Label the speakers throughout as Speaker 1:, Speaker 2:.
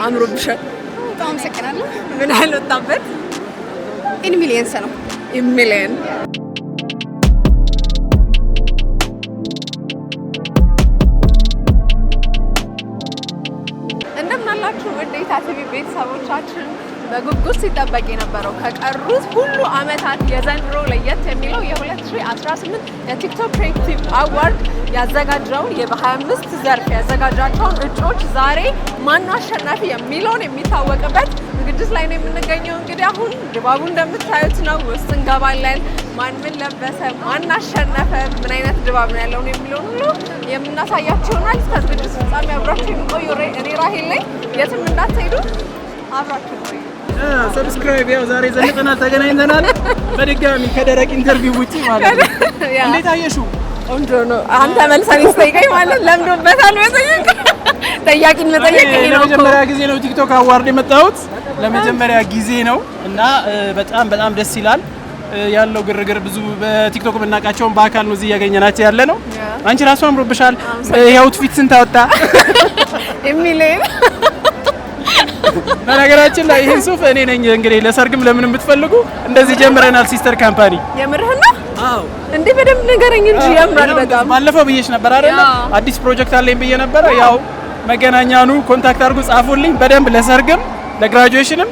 Speaker 1: አምሮብሻል። በጣም ሰከናለሁ። ምን ያህል ወጣበት? ኢን ሚሊየንስ ነው። ኢን ሚሊየን እንደምናላችሁ ወዴታ ቲቪ ቤተሰቦቻችን በጉጉት ሲጠበቅ የነበረው ከቀሩት ሁሉ አመታት የዘንድሮ ለየት የሚለው የ2018 የቲክቶክ ክሬቲቭ አዋርድ ያዘጋጀውን በ25 ዘርፍ ያዘጋጃቸውን እጩዎች ዛሬ ማን አሸናፊ የሚለውን የሚታወቅበት ዝግጅት ላይ ነው የምንገኘው። እንግዲህ አሁን ድባቡ እንደምታዩት ነው። ውስጥ እንገባለን። ማን ምን ለበሰ፣ ማን አሸነፈ፣ ምን አይነት ድባብ ነው ያለው የሚለውን ሁሉ የምናሳያችሁ ይሆናል። እስከ ዝግጅት ፍጻሜ አብራችሁ የሚቆዩ እኔ ራሄል ላይ የትም እንዳትሄዱ አብራችሁ ቆዩ።
Speaker 2: ሰብስክራይብ ያው ዛሬ ዘንጠናል ተገናኝተናል። በድጋሚ ከደረቅ ኢንተርቪው ውጪ ማለት ነው። እንዴት አየሽው?
Speaker 1: ቆንጆ ነው። አንተ መልሰን ይስጠይቀኝ ማለት ለምዶበታል። መጠየቅ ጠያቂን መጠየቅ ይሄ ነው።
Speaker 2: ለመጀመሪያ ጊዜ ነው ቲክቶክ አዋርድ የመጣሁት። ለመጀመሪያ ጊዜ ነው እና በጣም ደስ ይላል። ያለው ግርግር ብዙ በቲክቶክ ብናቃቸውን በአካል ነው እዚህ ያገኘናቸው ያለ ነው። አንቺ ራሱ አምሮብሻል። ይሄ አውትፊት ስንት አወጣ
Speaker 1: የሚለኝ
Speaker 2: በነገራችን ላይ ይሄን ሱፍ እኔ ነኝ እንግዲህ ለሰርግም ለምን የምትፈልጉ እንደዚህ ጀምረናል። ሲስተር ካምፓኒ
Speaker 1: የምርህና?
Speaker 2: አዎ
Speaker 1: እንዴ በደንብ ንገረኝ እንጂ ያምራል በጣም።
Speaker 2: ባለፈው ብዬሽ ነበር አይደል? አዲስ ፕሮጀክት አለኝ ብዬ ነበር። ያው መገናኛኑ ኮንታክት አድርጉ ጻፉልኝ። በደንብ ለሰርግም ለግራጁዌሽንም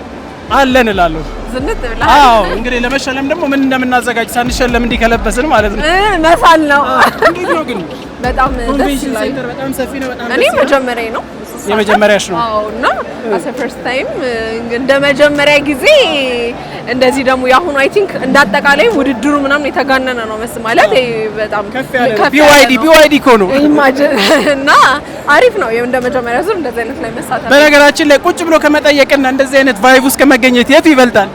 Speaker 2: አለን እላለሁ።
Speaker 1: ዝንጥ ብላ
Speaker 2: አዎ እንግዲህ ለመሸለም ደግሞ ምን እንደምናዘጋጅ ሳንሸለም እንዲህ ከለበስን ማለት ነው
Speaker 1: መሳል ነው።
Speaker 2: እንዴት ነው ግን?
Speaker 1: በጣም ደስ ይላል።
Speaker 2: በጣም ሰፊ ነው። በጣም
Speaker 1: እኔ መጀመሪያዬ ነው
Speaker 2: የመጀመሪያሽ ነው?
Speaker 1: አዎ። እና አስ ፈርስት ታይም እንደ መጀመሪያ ጊዜ እንደዚህ ደግሞ ያሁኑ አይ ቲንክ እንዳጠቃላይ ውድድሩ ምናምን የተጋነነ ነው ማለት በጣም
Speaker 2: ከፍ ያለ ቢዋይዲ እኮ ነው
Speaker 1: ኢማጂን። እና አሪፍ ነው እንደ መጀመሪያ ዙር እንደዚህ አይነት ላይ መሳተፍ።
Speaker 2: በነገራችን ላይ ቁጭ ብሎ ከመጠየቅና እንደዚህ አይነት ቫይብ ውስጥ ከመገኘት የቱ ይበልጣል?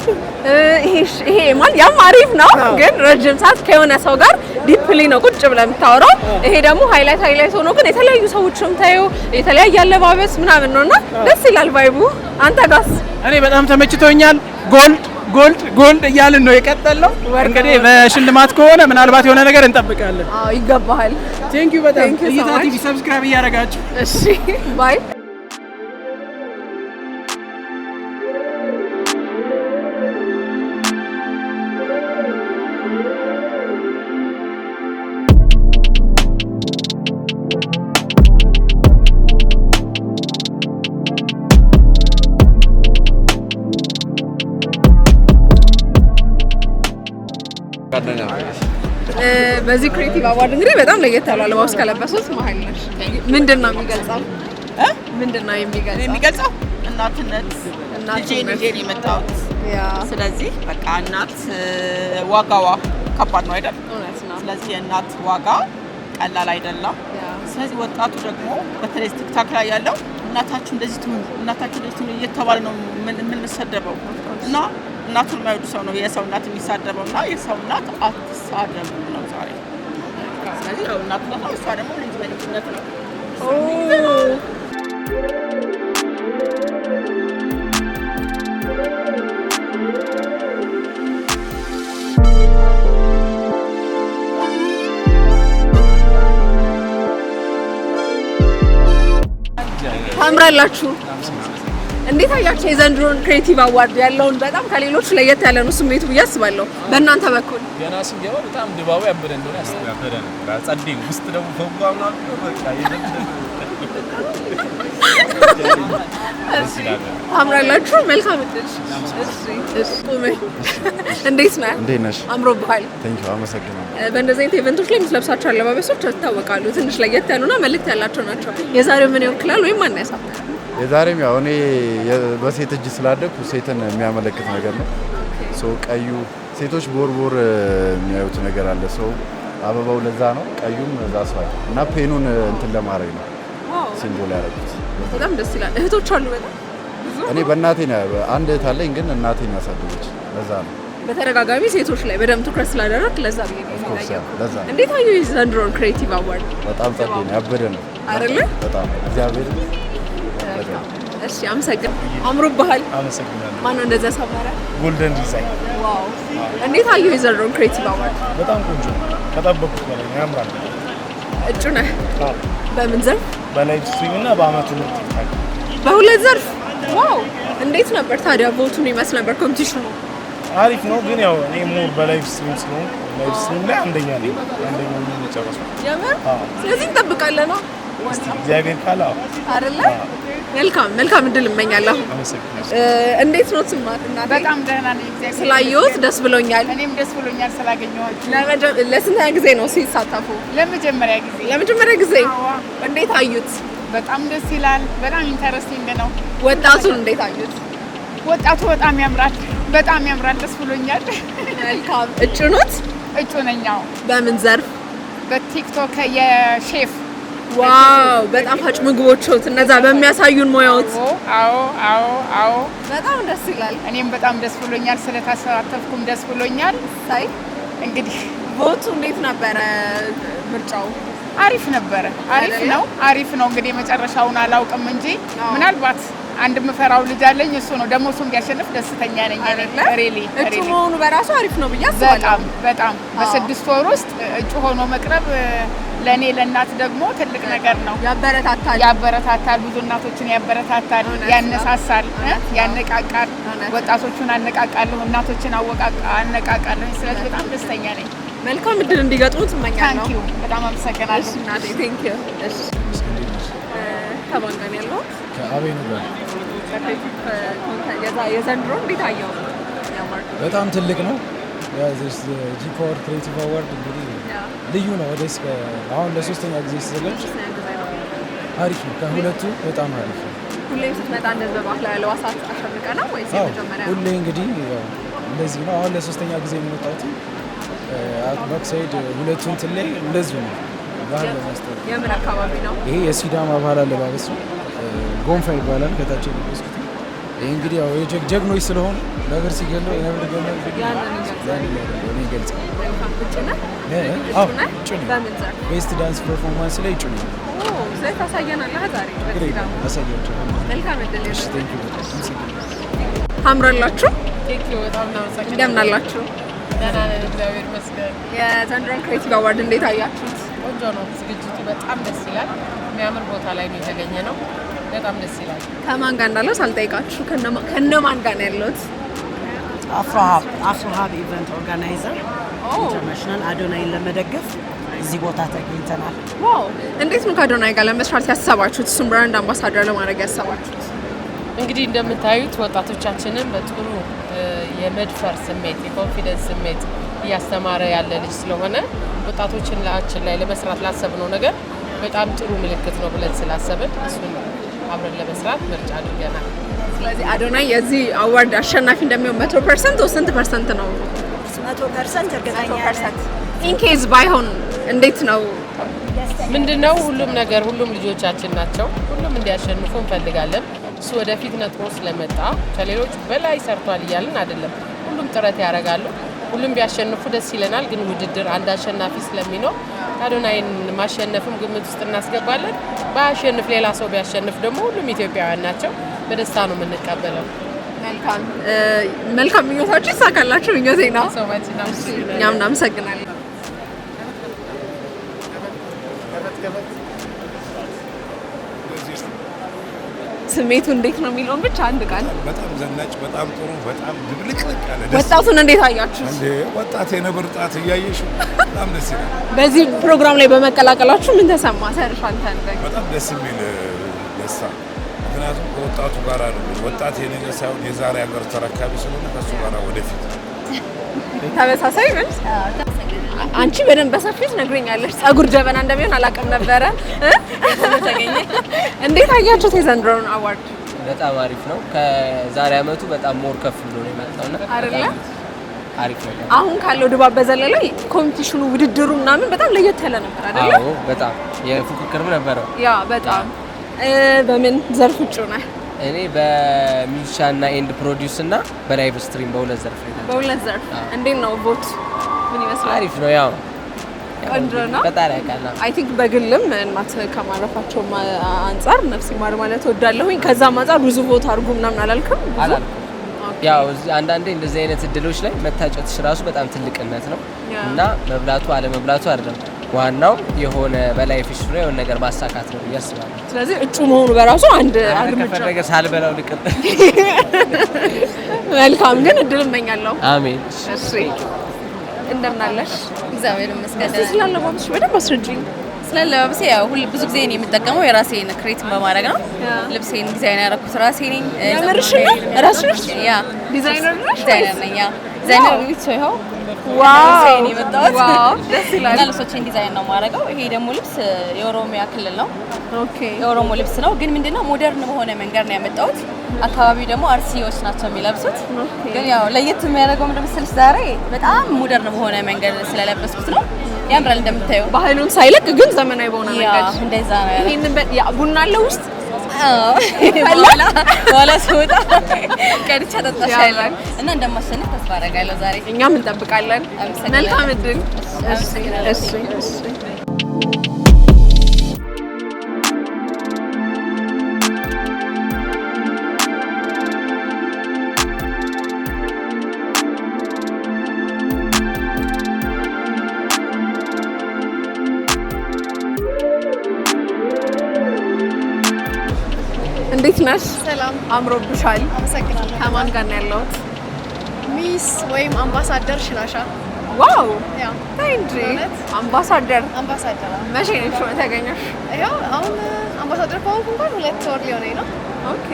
Speaker 1: ይሄ ማለት ያም አሪፍ ነው፣ ግን ረጅም ሰዓት ከሆነ ሰው ጋር ዲፕሊ ነው ቁጭ ብለህ የምታወራው። ይሄ ደግሞ ሃይላይት ሆኖ ግን የተለያዩ ሰዎችም ታዩ የተለያየ አለባበስ ምናምን ነውና ደስ ይላል ቫይቡ። አንተ ጋስ?
Speaker 2: እኔ በጣም ተመችቶኛል። ጎልድ እያልን ነው የቀጠለው። እንግዲህ በሽልማት ከሆነ ምናልባት የሆነ ነገር እንጠብቃለን።
Speaker 1: አዎ ይገባሃል።
Speaker 2: ቴንክ ዩ በጣም እይታ ቲቪ ሰብስክራይብ እያደረጋችሁ
Speaker 1: እሺ ባይ። በዚህ ክሬቲቭ አዋርድ እንግዲህ በጣም ለየት ያለ አለባበስ ከለበሱት መሀል ነሽ። ምንድነው የሚገልጸው? ምንድነው የሚገልጸው?
Speaker 3: እናትነት ልጄን የመጣሁት። ስለዚህ በቃ እናት ዋጋዋ ከባድ ነው አይደል? ስለዚህ የእናት ዋጋ ቀላል አይደለም። ስለዚህ ወጣቱ ደግሞ በተለይ ቲክታክ ላይ ያለው እናታችሁ እንደዚህ ትሁን እየተባለ ነው የምንሰደበው እና እናቱን የማይወዱ ሰው ነው የሰው እናት የሚሳደበው እና የሰው እናት አትሳደቡ ነው ዛሬ። ስለዚህ ያው እናት ነው እሷ ደግሞ ልጅነት ነው።
Speaker 1: ታምራላችሁ። እንዴት አያችሁ የዘንድሮን ክሬቲቭ አዋርድ ያለውን? በጣም ከሌሎች ለየት ያለ ነው ስሜቱ ብዬ አስባለሁ። በእናንተ በኩል
Speaker 4: ገና ስንገባ በጣም ድባቡ ያበደ እንደሆነ ያስተጋበደ ነው። ጸዴ ውስጥ ደግሞ ፈጓምና በቃ
Speaker 1: ታምራላችሁ። መልካም እድል። እሺ ቁሜ እንዴት ነህ?
Speaker 5: እንዴት ነሽ?
Speaker 1: አምሮብሃል።
Speaker 5: ቴንክ ዩ አመሰግናለሁ።
Speaker 1: በእንደዚህ አይነት ኢቨንቶች ላይ የምትለብሳቸው አለባበሶች ይታወቃሉ። ትንሽ ለየት ያሉና መልእክት ያላቸው ናቸው። የዛሬው ምን ይወክላል ወይም ማን ያሳፍራል?
Speaker 5: የዛሬም ያው እኔ በሴት እጅ ስላደኩ ሴትን የሚያመለክት ነገር ነው። ቀዩ ሴቶች ቦርቦር የሚያዩት ነገር አለ። አበባው ለዛ ነው፣ ቀዩም ዛስዋል እና ፔኑን እንትን ለማድረግ ነው ሲምቦል ያደረጉት።
Speaker 1: በጣም ደስ ይላል። እህቶች አሉ በጣም ብዙ?
Speaker 5: እኔ በእናቴ ነው አንድ እህት አለኝ፣ ግን እናቴ ያሳደገች ለዛ ነው።
Speaker 1: በተደጋጋሚ ሴቶች ላይ በደንብ ትኩረት ስላደረክ ለዛ ብዬ ነው
Speaker 5: ለዛ
Speaker 1: እንዴት አየሁ የዘንድሮን ክሬቲቭ አዋርድ?
Speaker 5: በጣም ጸዴ ነው፣ ያበደ ነው
Speaker 1: አይደለ?
Speaker 5: በጣም እግዚአብሔር።
Speaker 1: እሺ አመሰግን። አምሮብሃል።
Speaker 4: አመሰግናለሁ።
Speaker 1: ማነው እንደዛ ሰመረ?
Speaker 4: ጎልደን ዲዛይን
Speaker 1: ዋው! እንዴት አየሁ የዘንድሮን ክሬቲቭ አዋርድ?
Speaker 4: በጣም ቆንጆ ከጠበቁት በላይ ያምራል።
Speaker 1: እጩ ነህ? በምን ዘርፍ?
Speaker 4: በላይቭ ስትሪም እና በአመቱ ምርጥ ቲክታክ
Speaker 1: በሁለት ዘርፍ። ዋው! እንዴት ነበር ታዲያ ቮቱን ይመስል ነበር ኮምፒቲሽኑ?
Speaker 4: አሪፍ ነው ግን ያው እኔ ሞር በላይቭ ስትሪም ስለሆነ ላይቭ ስትሪም ላይ አንደኛ ነኝ የጨረስኩት።
Speaker 1: የምር? ስለዚህ እንጠብቃለን ነው
Speaker 4: እግዚአብሔር ካለ
Speaker 1: አይደለ? መልካም እድል እመኛለሁ። እንዴት ነው ስማት?
Speaker 6: በጣም ደህና ነኝ እግዚአብሔር
Speaker 1: ስላየሁት ደስ ብሎኛል።
Speaker 6: እኔም ደስ ብሎኛል ስላገኘኋችሁ።
Speaker 1: ለስንተኛ ጊዜ ነው ሲሳተፉ?
Speaker 6: ለመጀመሪያ ጊዜ።
Speaker 1: እንዴት አዩት?
Speaker 6: በጣም ደስ ይላል። በጣም ኢንተረስቲንግ ነው።
Speaker 1: ወጣቱን እንዴት አዩት?
Speaker 6: ወጣቱ በጣም ያምራል። ደስ ብሎኛል።
Speaker 1: መልካም። እጩ ኖት?
Speaker 6: እጩ ነኝ። አዎ።
Speaker 1: በምን ዘርፍ?
Speaker 6: በቲክቶክ የሼፍ።
Speaker 1: ዋው! በጣፋጭ ምግቦችዎት እነዛ በሚያሳዩን ሙያዎት።
Speaker 6: አዎ።
Speaker 1: በጣም ደስ ይላል።
Speaker 6: እኔም በጣም ደስ ብሎኛል። ስለተሳተፍኩም ደስ ብሎኛል።
Speaker 1: ሳይ
Speaker 6: እንግዲህ
Speaker 1: ቮቱ እንዴት ነበረ? ምርጫው
Speaker 6: አሪፍ ነበረ። አሪፍ ነው። እንግዲህ መጨረሻውን አላውቅም እንጂ ምናልባት አንድ ምፈራው ልጅ አለኝ። እሱ ነው ደግሞ እሱን ቢያሸንፍ ደስተኛ ነኝ። ሪሊ
Speaker 1: እጩ መሆኑ በራሱ አሪፍ ነው ብዬ አስባለሁ።
Speaker 6: በጣም በ6 ወር ውስጥ እጩ ሆኖ መቅረብ ለኔ ለእናት ደግሞ ትልቅ ነገር ነው። ያበረታታል። ብዙ እናቶችን ያበረታታል፣ ያነሳሳል፣ ያነቃቃል። ወጣቶቹን አነቃቃለሁ፣ እናቶችን አነቃቃለሁ። ስለዚህ በጣም ደስተኛ ነኝ።
Speaker 1: መልካም እድል እንዲገጥሙ ትመኛለሁ።
Speaker 6: ታንኪዩ። በጣም አመሰግናለሁ።
Speaker 1: እሺ እናቴ ቴንኪዩ። እሺ ከማን ጋር ያለው?
Speaker 7: ከአቤኑ ጋር።
Speaker 1: የዘንድሮ እንዴት አየው?
Speaker 7: በጣም ትልቅ ነው። ጂ ፓወር ክሬቲቭ አዋርድ እንግዲህ ልዩ ነው። አሁን ለሶስተኛ ጊዜ ሲዘጋጅ አሪፍ ነው። ከሁለቱ በጣም አሪፍ ነው።
Speaker 1: ሁሌም ስትመጣ እንደዛ ባህላዊ አልባሳት አሸብርቀ ነው ወይስ የመጀመሪያ?
Speaker 7: ሁሌ እንግዲህ እንደዚህ ነው። አሁን ለሶስተኛ ጊዜ የመጣሁት ባክሳይድ ሁለቱ እንትን ላይ እንደዚሁ ነው። ባህል ለማስተዋወቅ።
Speaker 1: የምን አካባቢ ነው?
Speaker 7: ይሄ የሲዳማ ባህል አለባበስ ነው። ጎንፋ ይባላል። ከታች የሚወስዱት ይሄ እንግዲህ ያው ጀግኖች ስለሆኑ ነብር ሲገለው የነብር ገለው ይገልጻል። ቤስት ዳንስ ፐርፎርማንስ ላይ እጩ ነው።
Speaker 1: ስለዚህ ታሳየናለህ ዛሬ? ታምራላችሁ። እንደምን አላችሁ?
Speaker 8: እግዚአብሔር ይመስገን።
Speaker 1: የዘንድሮን ክሬቲቭ አዋርድ እንዴት አያችሁት?
Speaker 8: ቆንጆ ነው ዝግጅቱ፣ በጣም ደስ ይላል። የሚያምር ቦታ ላይ ነው የተገኘ ነው። በጣም ደስ ይላል።
Speaker 1: ከማን ጋር እንዳለው ሳልጠይቃችሁ ከነማን ጋር ነው ያለሁት?
Speaker 9: አፍሮሃብ ኢቨንት ኦርጋናይዘር ኢንተርናሽናል አዶናይን ለመደገፍ እዚህ ቦታ ተገኝተናል።
Speaker 1: ዋው! እንዴት ነው ከአዶናይ ጋር ለመስራት ያሰባችሁት? እሱም ብራንድ አምባሳደር ለማድረግ ያሰባችሁት?
Speaker 8: እንግዲህ እንደምታዩት ወጣቶቻችንን በጥሩ የመድፈር ስሜት፣ የኮንፊደንስ ስሜት እያስተማረ ያለ ልጅ ስለሆነ ወጣቶችን ላይ ለመስራት ላሰብነው ነገር በጣም ጥሩ ምልክት ነው ብለን ስላሰብን እሱን አብረን ለመስራት ምርጫ አድርገናል።
Speaker 1: ስለዚህ አዶናይ የዚህ አዋርድ አሸናፊ እንደሚሆን 100% ስንት ፐርሰንት ነው?
Speaker 9: 100% እርግጠኛ ነኝ።
Speaker 1: ኢንኬዝ ባይሆን እንዴት ነው?
Speaker 8: ምንድነው ሁሉም ልጆቻችን ናቸው። ሁሉም እንዲያሸንፉ እንፈልጋለን። እሱ ወደፊት ነጥሮ ስለመጣ ከሌሎች በላይ ሰርቷል እያልን አይደለም። ሁሉም ጥረት ያደርጋሉ። ሁሉም ቢያሸንፉ ደስ ይለናል። ግን ውድድር አንድ አሸናፊ ስለሚኖር አዶናይን ማሸነፍም ግምት ውስጥ እናስገባለን። ባያሸንፍ ሌላ ሰው ቢያሸንፍ ደግሞ ሁሉም ኢትዮጵያውያን ናቸው። በደስታ ነው የምንቀበለው።
Speaker 1: መልካም ምኞታችሁ ይሳካላችሁ። ምኞቴ ነው። እኛም እናመሰግናለን። ስሜቱ እንዴት ነው የሚለውን ብቻ አንድ ቃል።
Speaker 10: በጣም ዘናጭ፣ በጣም ጥሩ፣ በጣም ድብልቅልቅ ያለ።
Speaker 1: ወጣቱን እንዴት አያችሁ?
Speaker 10: ወጣት የነብር ጣት እያየሽ በጣም ደስ ይላል።
Speaker 1: በዚህ ፕሮግራም ላይ በመቀላቀላችሁ ምን ተሰማ? ሰርሽ አንተ
Speaker 10: በጣም ደስ የሚል ደስታ። ምክንያቱም ከወጣቱ ጋር ነው። ወጣት የነገ ሳይሆን የዛሬ ሀገር ተረካቢ ስለሆነ ከሱ ጋር ወደፊት
Speaker 1: ተመሳሳይ መልስ። አንቺ በደንብ በሰፊው ትነግረኛለሽ። ጸጉር ጀበና እንደሚሆን አላውቅም ነበረ። እንዴት አያችሁት የዘንድሮውን አዋርድ?
Speaker 11: በጣም አሪፍ ነው። ከዛሬ አመቱ በጣም ሞር ከፍ ብሎ ነው የመጣውና
Speaker 1: አይደለ?
Speaker 11: አሪፍ ነው።
Speaker 1: አሁን ካለው ድባብ በዘለለ ኮምፒቲሽኑ፣ ውድድሩ ምናምን በጣም ለየት ያለ ነበር አይደለ?
Speaker 11: አዎ፣ በጣም የፉክክርም ነበረው።
Speaker 1: ያ በጣም በምን ዘርፍ እጩ ነህ?
Speaker 11: እኔ በሚውዚሻንና ኤንድ ፕሮዲዩስ እና በላይቭ ስትሪም በሁለት ዘርፍ
Speaker 1: እንዴት ነው ቮት ምን ይመስላል?
Speaker 11: አሪፍ ነው። ያው
Speaker 1: ቆንጆ ነው።
Speaker 11: በጣም ያቃላ
Speaker 1: አይ ቲንክ በግልም እናት ከማረፋቸው አንፃር ነፍስ ይማር ማለት ወዳለሁኝ። ከዛም አንፃር ብዙ ቮት አድርጉ ምናምን አላልኩም።
Speaker 11: ያው አንዳንዴ እንደዚህ አይነት እድሎች ላይ መታጨትሽ ራሱ በጣም ትልቅነት ነው እና መብላቱ አለመብላቱ አይደለም። ዋናው የሆነ በላይፍሽ ነው የሆነ ነገር ማሳካት ነው ያስባል።
Speaker 1: ስለዚህ እጩ መሆኑ በራሱ አንድ እርምጃ
Speaker 11: ከፈለገ ሳልበላው ልቅር።
Speaker 1: መልካም ግን እድል እመኛለሁ።
Speaker 11: አሜን።
Speaker 1: እሺ እንደምን አለሽ?
Speaker 12: እግዚአብሔር ይመስገን።
Speaker 1: ስላለባብስሽ በደንብ አስረጅኝ።
Speaker 12: ስላለባብሴ ያው ብዙ ጊዜ እኔ የምጠቀመው የራሴን ክሬት በማድረግ ነው። ልብሴን ዲዛይን ያደረኩት ራሴ ነኝ።
Speaker 1: ያምርሽ ነው ራስሽ?
Speaker 12: ያ
Speaker 1: ዲዛይነር ነሽ?
Speaker 12: ዲዛይነር ነኝ። ያ ዲዛይነር ነኝ። ይኸው
Speaker 1: ዋው
Speaker 12: የመጣሁት
Speaker 1: ደስ ይላል።
Speaker 12: እና ልብሶችን ዲዛይን ነው የማደርገው። ይሄ ደግሞ ልብስ የኦሮሚያ ክልል ነው።
Speaker 1: ኦኬ
Speaker 12: የኦሮሞ ልብስ ነው፣ ግን ምንድነው ሞደርን በሆነ መንገድ ነው ያመጣሁት። አካባቢው ደግሞ አርሲዎች ናቸው የሚለብሱት። ግን ያው ለየት የሚያደርገው ምንድን መሰለሽ ዛሬ በጣም ሞደርን በሆነ መንገድ ስለለበስኩት ነው። ያምራል እንደምታየው።
Speaker 1: ባህሉን ሳይለቅ ግን ዘመናዊ በሆነ መንገድ
Speaker 12: እንደዛ ነው ያለው።
Speaker 1: ይሄንን ያ ቡና አለ ውስጥ
Speaker 12: በኋላ ስወጣ ቀድቻ ጠጣሻለሁ እና እንደማሸንፍ ተስፋ አደርጋለሁ ዛሬ።
Speaker 1: እኛም እንጠብቃለን። መልካም እድል። እሺ እንዴት ነሽ?
Speaker 13: ሰላም።
Speaker 1: አምሮብሻል።
Speaker 13: አመሰግናለሁ።
Speaker 1: ከማን ጋር ነው ያለሁት?
Speaker 13: ሚስ ወይም አምባሳደር ሽናሻ።
Speaker 1: ዋው
Speaker 13: ያ
Speaker 1: እንጂ አምባሳደር
Speaker 13: መቼ
Speaker 1: ነው የተገኘሽ?
Speaker 13: ያው አሁን አምባሳደር ከሆንኩ እንኳን 2 ወር ሊሆነኝ ነው።
Speaker 1: ኦኬ።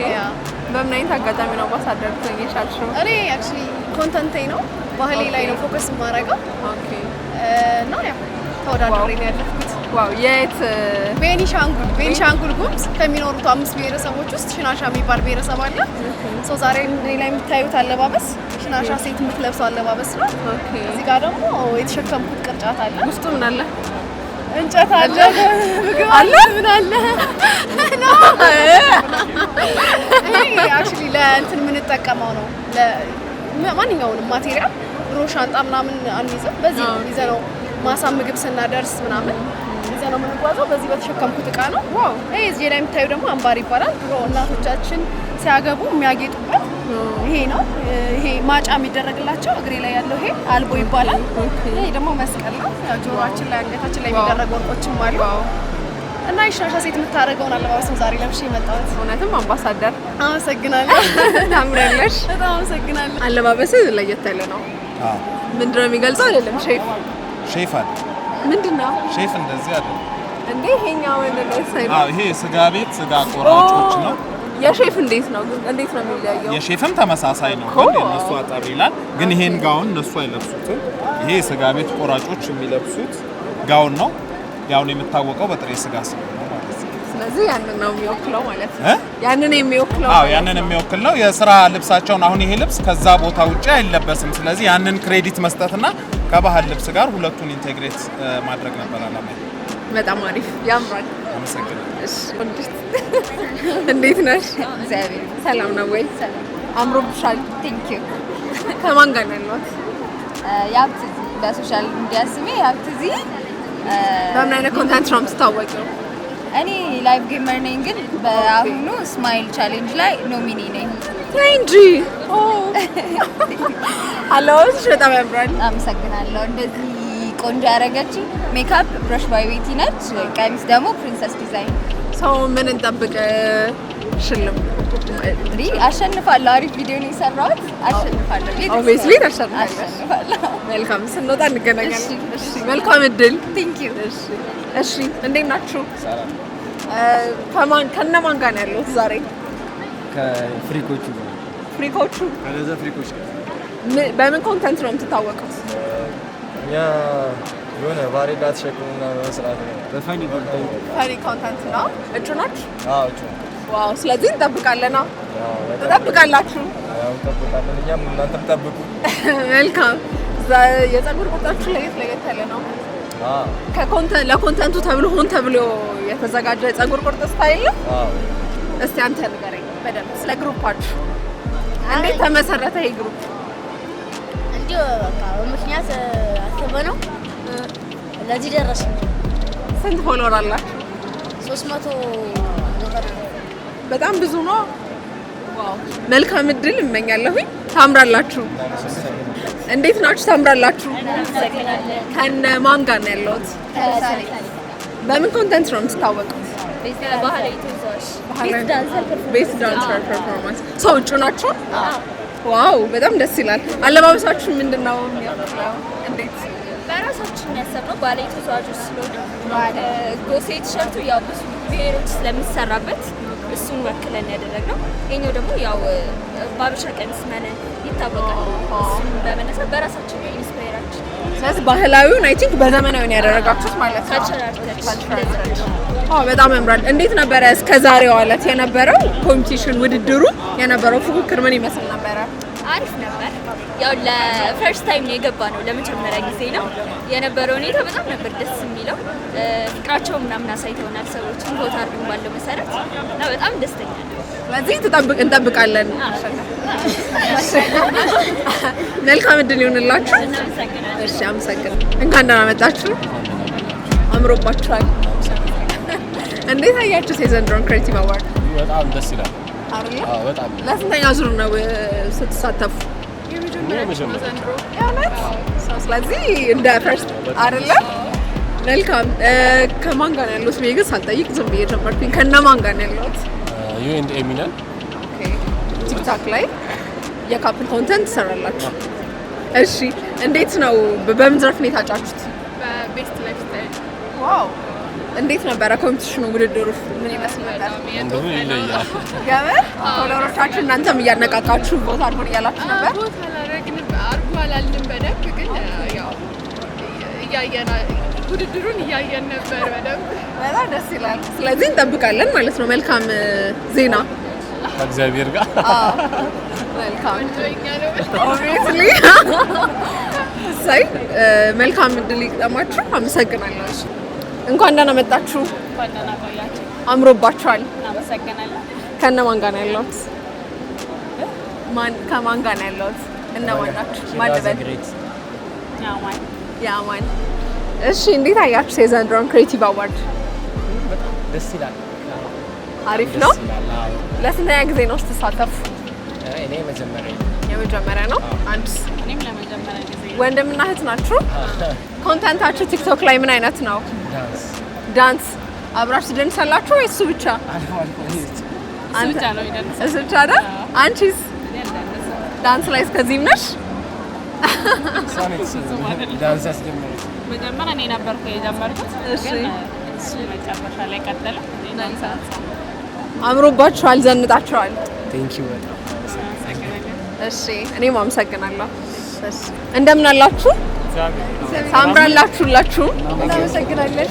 Speaker 1: በምን አይነት አጋጣሚ ነው አምባሳደር ትሆኛልሽው?
Speaker 13: እኔ አክቹሊ ኮንተንቴ ነው ባህሌ ላይ ነው ፎከስ የማደርገው።
Speaker 1: ኦኬ።
Speaker 13: እና ያው ተወዳድሬ ነው ያለፍኩት።
Speaker 1: ዋው የት?
Speaker 13: ቤኒሻንጉል ጉሙዝ ከሚኖሩት 5 ብሔረሰቦች ውስጥ ሽናሻ የሚባል ብሔረሰብ አለ። ዛሬ ላይ የምታዩት አለባበስ ሽናሻ ሴት የምትለብሰው አለባበስ ነው። እዚህ ጋር ደግሞ የተሸከምኩት ቅርጫት አለ።
Speaker 1: ውስጡ ምን አለ?
Speaker 13: እንጨት አለ፣ ምግብ አለ፣ ምን አለ? ይሄ አክቹሊ ለእንትን የምንጠቀመው ነው። ለማንኛውንም ማቴሪያል ድሮ ሻንጣ ምናምን አንይዝም። በዚህ ነው ይዘነው ማሳ ምግብ ስናደርስ ምናምን ይዘነው የምንጓዘው በዚህ በተሸከምኩት እቃ ነው። ዋው! ይሄ እዚህ ላይ የምታዩ ደግሞ አምባር ይባላል። ድሮ እናቶቻችን ሲያገቡ የሚያጌጡበት ይሄ ነው። ይሄ ማጫ የሚደረግላቸው እግሬ ላይ ያለው ይሄ አልቦ ይባላል። ይሄ ደግሞ መስቀል ነው። ያው ጆሮአችን ላይ አንገታችን ላይ የሚደረጉ ወርቆችም አሉ። እና የሽናሻ ሴት የምታደርገውን አለባበስ ዛሬ ለብሼ የመጣሁት።
Speaker 1: እውነትም አምባሳደር
Speaker 13: አመሰግናለሁ።
Speaker 1: ታምሪያለሽ።
Speaker 13: በጣም አመሰግናለሁ።
Speaker 1: አለባበስ ለየት ያለ ነው። ምንድን ነው የሚገልጸው? አይደለም
Speaker 14: ሼፍ አለ።
Speaker 1: ምንድን ነው
Speaker 14: ሼፍ? እንደዚህ አይደለም
Speaker 1: እንዴ? ይሄኛው ምንድን ነው?
Speaker 14: ይሄ ስጋ ቤት ስጋ ቆራጮች ነው።
Speaker 1: የሼፍ እንዴት ነው የሚለያየው?
Speaker 14: የሼፍም ተመሳሳይ ነው፣ ግን የነሱ አጠር ይላል። ግን ይሄን ጋውን እነሱ አይለብሱትም። ይሄ ስጋ ቤት ቆራጮች የሚለብሱት ጋውን ነው። ያውን የምታወቀው በጥሬ ስጋ ስለሆነ ማለት ነው።
Speaker 1: ስለዚህ ያንን ነው የሚወክለው ማለት ነው። ያንን የሚወክለው
Speaker 14: ያንን የሚወክል ነው። የስራ ልብሳቸውን አሁን ይሄ ልብስ ከዛ ቦታ ውጪ አይለበስም። ስለዚህ ያንን ክሬዲት መስጠትና ከባህል ልብስ ጋር ሁለቱን ኢንቴግሬት ማድረግ ነበር አላማ።
Speaker 1: በጣም አሪፍ ያምራል።
Speaker 14: አመሰግናለሁ።
Speaker 1: እሺ እንዴት ነሽ?
Speaker 12: እግዚአብሔር
Speaker 1: ሰላም ነው ወይ?
Speaker 12: ሰላም።
Speaker 1: አምሮብሻል።
Speaker 12: ቴንክ ዩ።
Speaker 1: ከማን ጋር ነው ያለሁት?
Speaker 12: ያብት በሶሻል ሚዲያ ስሜ ያብትዚ።
Speaker 1: በምን አይነት ኮንተንት ነው የምትታወቂው?
Speaker 12: እኔ ላይቭ ጌመር ነኝ፣ ግን በአሁኑ ስማይል ቻሌንጅ ላይ ኖሚኒ ነኝ።
Speaker 1: እንጂ አለባበስሽ በጣም ያምራል።
Speaker 12: አመሰግናለሁ። እንደዚህ ቆንጆ ያደረገች ሜካፕ ብረሽ ባይ ቤቲ ነች። ቀሚስ ደግሞ ፕሪንሰስ ዲዛይን።
Speaker 1: ሰው ምን እንጠብቅ? ሽልም
Speaker 12: እንግዲህ አሸንፋለሁ። አሪፍ ቪዲዮ ነው የሰራሁት። አሸንፋለሁ።
Speaker 1: ኦብቪየስሊ አሸንፋለሁ። መልካም፣ ስንወጣ እንገናኛለን። እሺ፣ መልካም እድል።
Speaker 12: ቴንክ ዩ።
Speaker 1: እሺ፣ እንዴት ናችሁ? ከነማን ጋር ነው ያለሁት ዛሬ?
Speaker 11: ከፍሪኮቹ
Speaker 1: ከነዛ
Speaker 11: ፍሪኮች ጋር።
Speaker 1: በምን ኮንተንት ነው የምትታወቁት?
Speaker 11: እኛ የሆነ ባሬላ ተሸክሙና በመስራት ነው።
Speaker 1: ፈኒ ኮንተንት ነው። እጩ ናችሁ?
Speaker 11: አዎ እጩ።
Speaker 1: ዋው! ስለዚህ እንጠብቃለን። ትጠብቃላችሁ?
Speaker 11: አዎ እንጠብቃለን። እኛም እናንተም ጠብቁ።
Speaker 1: መልካም። የፀጉር ቁርጣችሁ ለየት ያለ ነው። ለኮንተንቱ ተብሎ ሆን ተብሎ የተዘጋጀ የፀጉር ቁርጥ ስታይል ነው። እስቲ አንተ ንገረኝ። በደንብ ስለ ግሩፓችሁ እንዴት ተመሰረተ ይሄ ግሩፕ?
Speaker 15: እንዲሁ በቃ በምክንያት አስበነው ለዚህ ደረስን።
Speaker 1: ስንት ፎሎወር አላችሁ?
Speaker 15: 300
Speaker 1: በጣም ብዙ ነው። ዋው መልካም እድል እመኛለሁኝ። ታምራላችሁ። እንዴት ናችሁ? ታምራላችሁ። ከነ ማን ጋር ነው ያለሁት? በምን ኮንተንት ነው የምትታወቁት? ቤስት ዳንሰር ፐርፎርማንስ። ሰው እጩ ናችሁ? ዋው በጣም ደስ ይላል። አለባበሳችሁ ምንድን ነው? እንዴት?
Speaker 12: በራሳችን ያሰብነው ባለ ተወዛዋዦች ስለሆነ ጎሴ ቲሸርቱ ያው ብዙ ብሔሮች ስለሚሰራበት እሱን ወክለን ያደረግነው። ይሄኛው ደግሞ ያው ባበሻ ቀሚስ ማለት ይታወቃል። እሱን በመነሳት በራሳችን ነው ኢንስፓይራችን።
Speaker 1: ስለዚህ ባህላዊውን አይ ቲንክ በዘመናዊውን ያደረጋችሁት ማለት ነው። በጣም ያምራል። እንዴት ነበረ እስከ ዛሬው ዕለት የነበረው ኮምፒቲሽን ውድድሩ የነበረው ፉክክር ምን ይመስል ነበረ?
Speaker 12: አሪፍ ነበር። ያው ለፈርስት ታይም ነው የገባ ነው፣ ለመጀመሪያ ጊዜ ነው የነበረው። ሁኔታ በጣም ነበር ደስ የሚለው። ፍቅራቸው ምናምን አሳይተውናል ሰዎችን ቦታ አድርገን ባለው መሰረት እና በጣም ደስተኛ ነው።
Speaker 1: ስለዚህ እንጠብቃለን። መልካም እድል ይሁንላችሁ። እሺ አመሰግናለሁ። እንኳን ደህና መጣችሁ። አምሮባችኋል። እንዴት አያችሁት የዘንድሮን ክሬቲቭ አዋርድ?
Speaker 4: በጣም ደስ ይላል።
Speaker 1: አዎ በጣም። ለስንተኛ ዙር ነው ስትሳተፉ? የመጀመሪያ ዘንድሮ። ስለዚህ እንደ ፈርስት አይደለ? መልካም። ከማን ጋር ነው ያለሁት? ቤግስ ሳልጠይቅ ዝም ብዬ ጀመርኩኝ። ከነማን ጋር ነው ያለሁት?
Speaker 4: ዩ ኤንድ ኤሚ ነን።
Speaker 1: ኦኬ። ቲክቶክ ላይ የካፕል ኮንተንት ትሰራላችሁ? እሺ። እንዴት ነው በምን ዘርፍ ነው የታጫችሁት?
Speaker 13: በቤስት ላይፍ ስታይል።
Speaker 1: ዋው እንዴት ነበረ ኮምፒቲሽኑ? ውድድሩ ምን ይመስል ነበር?
Speaker 4: እንደው ይለያል።
Speaker 1: ገበር ፎሎወሮቻችሁ እናንተም እያነቃቃችሁ ቦታ አድርጉን እያላችሁ ነበር?
Speaker 13: ቦታ አላደረግንም፣ አድርጉ አላልንም በደንብ ግን ያው እያየን ውድድሩን እያየን ነበር በደንብ።
Speaker 1: በጣም ደስ ይላል። ስለዚህ እንጠብቃለን ማለት ነው። መልካም ዜና
Speaker 4: ከእግዚአብሔር ጋር።
Speaker 1: መልካም ኦብቪየስሊ። ሳይ መልካም እድል ይግጠማችሁ። አመሰግናለሁ። እንኳን ደህና መጣችሁ።
Speaker 16: እንኳን ደህና ቆያችሁ።
Speaker 1: አምሮባችኋል።
Speaker 16: እናመሰግናለን።
Speaker 1: ከነማን ጋር ነው ያለሁት? ከማን ጋር ነው ያለሁት? እነማን ናችሁ? ማን ልበል? ያማን። እሺ እንዴት አያችሁ የዘንድሮን ክሬቲቭ አዋርድ?
Speaker 11: በጣም ደስ ይላል።
Speaker 1: አሪፍ ነው። ለስንተኛ ጊዜ ነው ስትሳተፉ?
Speaker 11: እኔ
Speaker 1: የመጀመሪያ ነው። አንቺስ?
Speaker 16: እኔም ለመጀመሪያ ጊዜ።
Speaker 1: ወንድምና እህት ናችሁ? ኮንተንታችሁ ቲክቶክ ላይ ምን አይነት ነው? ዳንስ። አብራችሁ ትደንሳላችሁ ወይ እሱ ብቻ?
Speaker 16: እሱ ብቻ ነው የሚደንሰው።
Speaker 1: እሱ ብቻ አይደል? አንቺስ? ዳንስ ላይ እስከዚህም ነሽ?
Speaker 11: ዳንስ ያስጀመረች
Speaker 16: መጀመሪያ እኔ ነበርኩ የጀመርኩት፣ ግን እሱ መጨረሻ ላይ ቀጠለ።
Speaker 1: አምሮባችኋል፣ ዘንጣችኋል።
Speaker 11: ቴንኪው በጣም
Speaker 1: እሺ እኔም አመሰግናለሁ። እሺ እንደምን አላችሁ? ታምራላችሁላችሁ። እናመሰግናለን።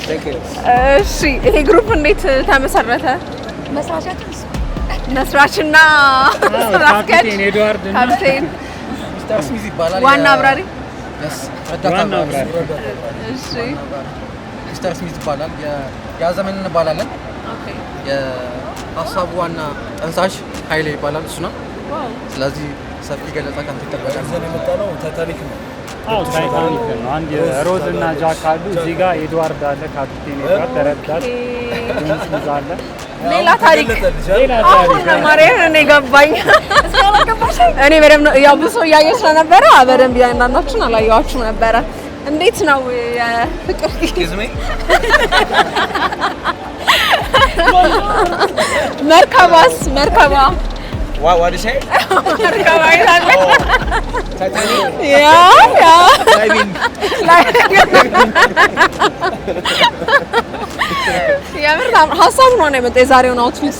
Speaker 1: እሺ ይሄ ግሩፕ እንዴት ተመሰረተ? መስራችና ካፕቴን ኤድዋርድ እና ካፕቴን
Speaker 17: ሚስተር ስሚዝ ይባላል።
Speaker 1: ዋና አብራሪ
Speaker 17: ዋና አብራሪ።
Speaker 1: እሺ
Speaker 17: ሚስተር ስሚዝ ይባላል። ያዘመን እንባላለን።
Speaker 1: ኦኬ።
Speaker 17: የሀሳቡ ዋና ጠንሳሽ ኃይሌ ይባላል እሱ ነው። ስለዚህ ሰፊ ገለጻ ካንተ ይጠበቃል።
Speaker 18: ዘን የመጣነው ታታሪክ ነው። አዎ ታይታኒክ ነው። አንድ ሮዝ እና ጃክ አሉ። እዚህ ጋር ኤድዋርድ አለ፣ ካፕቴን ኤድዋርድ ተረዳት ስሚዝ አለ።
Speaker 1: ሌላ ታሪክ አሁን ነው ማርያም እኔ ገባኝ። እኔ በደምብ ያው ብዙ እያየሁ ስለነበረ በደንብ ያንዳንዳችሁን አላየኋችሁም ነበረ። እንዴት ነው የፍቅር መርከባስ መርከባ
Speaker 17: What did you say?
Speaker 1: መርከባ ይላል። ያ የምር ሀሳቡ ነው የመጣው የዛሬውን አውትፊት።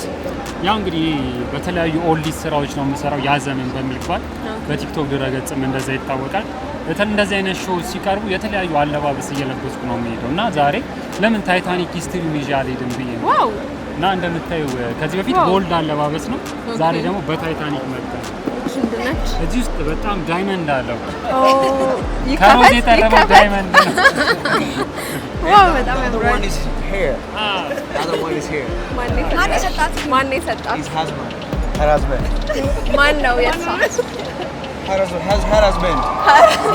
Speaker 18: ያው እንግዲህ በተለያዩ ኦልዲስ ስራዎች ነው የምሰራው። ያ ዘመን በሚባል በቲክቶክ ድረገጽም እንደዛ ይታወቃል። እንደዚህ አይነት ሾው ሲቀርቡ የተለያዩ አለባበስ እየለበስኩ ነው የምሄደው እና ዛሬ ለምን ታይታኒክ ሂስትሪውን ይዤ አልሄድም ብዬ ነው።
Speaker 1: ዋው!
Speaker 18: እና እንደምታዩ ከዚህ በፊት ቦልድ አለባበስ ነው፣ ዛሬ ደግሞ በታይታኒክ መጣ። እዚህ ውስጥ በጣም ዳይመንድ አለው። ከሮዝ የተረፈ ዳይመንድ ነው።
Speaker 1: ዋው! በጣም ያምራል።
Speaker 17: Here. The other one is here.
Speaker 1: ማን የሰጣት?
Speaker 17: His husband.
Speaker 19: Her husband.
Speaker 1: ማን ነው የሷ?
Speaker 19: Her husband.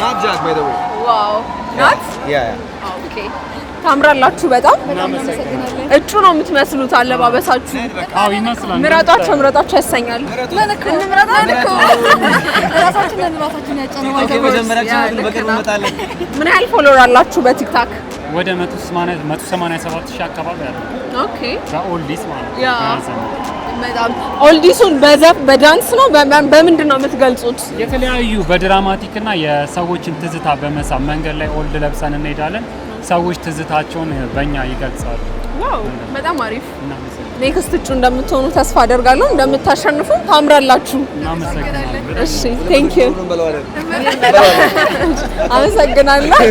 Speaker 19: Not Jack, by the way.
Speaker 1: ዋው ናት?
Speaker 19: Yeah.
Speaker 1: ኦኬ ታምራላችሁ በጣም እጩ ነው የምትመስሉት አለባበሳችሁ።
Speaker 18: አዎ ይመስላል።
Speaker 1: ምረጧቸው ምረጧቸው ያሰኛል። ምን ያህል ፎሎወር አላችሁ በቲክታክ?
Speaker 18: ወደ 187 ሺህ አካባቢ አለ።
Speaker 1: ኦኬ
Speaker 18: በኦልዲስ ማለት ነው።
Speaker 1: በጣም ኦልዲሱን በዳንስ ነው በምንድን ነው የምትገልጹት?
Speaker 18: የተለያዩ በድራማቲክ እና የሰዎችን ትዝታ በመሳብ መንገድ ላይ ኦልድ ለብሰን እንሄዳለን። ሰዎች ትዝታቸውን በእኛ ይገልጻሉ።
Speaker 1: ዋው በጣም አሪፍ። ኔክስት እጩ እንደምትሆኑ ተስፋ አደርጋለሁ። እንደምታሸንፉ ታምራላችሁ።
Speaker 18: እናመሰግናለን።
Speaker 1: እሺ ቴንክ ዩ አመሰግናለሁ።